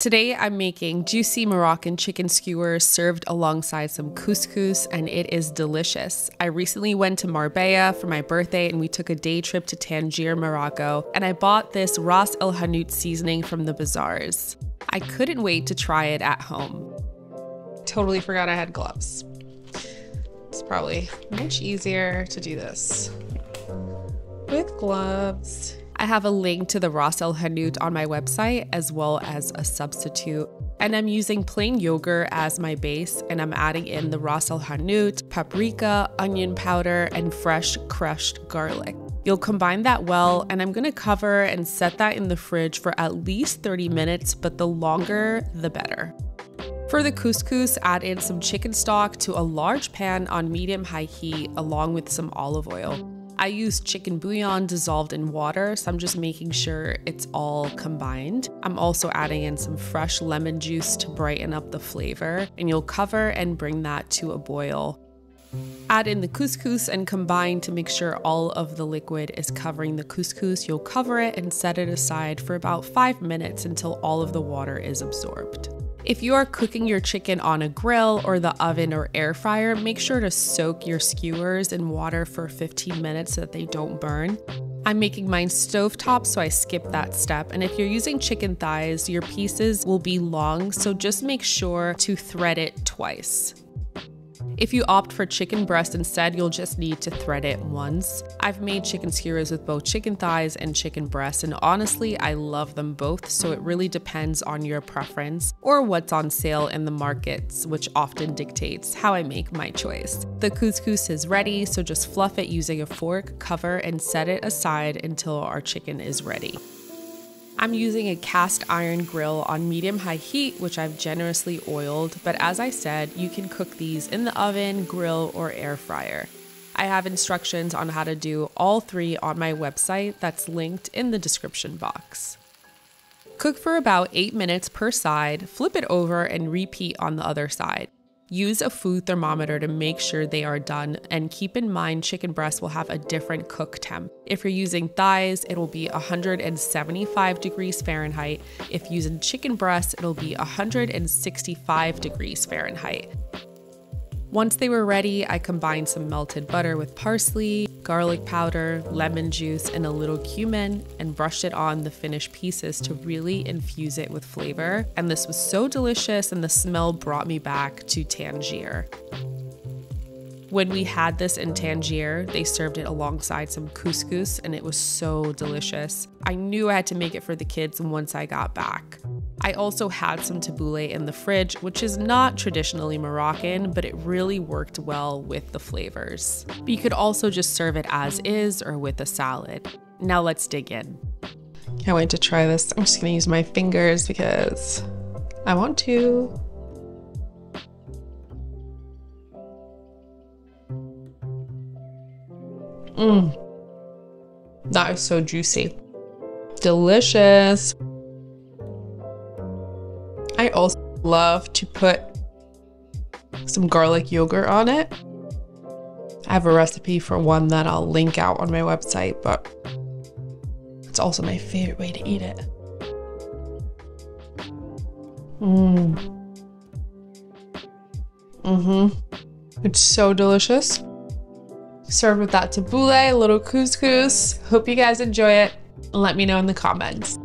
Today I'm making juicy Moroccan chicken skewers served alongside some couscous, and it is delicious. I recently went to Marbella for my birthday and we took a day trip to Tangiers, Morocco, and I bought this Ras El Hanout seasoning from the bazaars. I couldn't wait to try it at home. Totally forgot I had gloves. It's probably much easier to do this with gloves. I have a link to the Ras El Hanout on my website as well as a substitute. And I'm using plain yogurt as my base, and I'm adding in the Ras El Hanout, paprika, onion powder, and fresh crushed garlic. You'll combine that well, and I'm gonna cover and set that in the fridge for at least 30 minutes, but the longer, the better. For the couscous, add in some chicken stock to a large pan on medium-high heat along with some olive oil. I use chicken bouillon dissolved in water, so I'm just making sure it's all combined. I'm also adding in some fresh lemon juice to brighten up the flavor, and you'll cover and bring that to a boil. Add in the couscous and combine to make sure all of the liquid is covering the couscous. You'll cover it and set it aside for about 5 minutes until all of the water is absorbed. If you are cooking your chicken on a grill or the oven or air fryer, make sure to soak your skewers in water for 15 minutes so that they don't burn. I'm making mine stovetop, so I skip that step. And if you're using chicken thighs, your pieces will be long, so just make sure to thread it twice. If you opt for chicken breast instead, you'll just need to thread it once. I've made chicken skewers with both chicken thighs and chicken breast, and honestly, I love them both, so it really depends on your preference or what's on sale in the markets, which often dictates how I make my choice. The couscous is ready, so just fluff it using a fork, cover, and set it aside until our chicken is ready. I'm using a cast iron grill on medium-high heat, which I've generously oiled, but as I said, you can cook these in the oven, grill, or air fryer. I have instructions on how to do all three on my website that's linked in the description box. Cook for about 8 minutes per side, flip it over, and repeat on the other side. Use a food thermometer to make sure they are done, and keep in mind chicken breast will have a different cook temp. If you're using thighs, it will be 175 degrees Fahrenheit. If using chicken breast, it'll be 165 degrees Fahrenheit. Once they were ready, I combined some melted butter with parsley, garlic powder, lemon juice, and a little cumin, and brushed it on the finished pieces to really infuse it with flavor. And this was so delicious, and the smell brought me back to Tangiers. When we had this in Tangiers, they served it alongside some couscous, and it was so delicious. I knew I had to make it for the kids once I got back. I also had some tabbouleh in the fridge, which is not traditionally Moroccan, but it really worked well with the flavors. But you could also just serve it as is or with a salad. Now let's dig in. Can't wait to try this. I'm just gonna use my fingers because I want to. That is so juicy. Delicious. I also love to put some garlic yogurt on it. I have a recipe for one that I'll link out on my website, but it's also my favorite way to eat it. It's so delicious. Served with that tabbouleh, a little couscous. Hope you guys enjoy it. Let me know in the comments.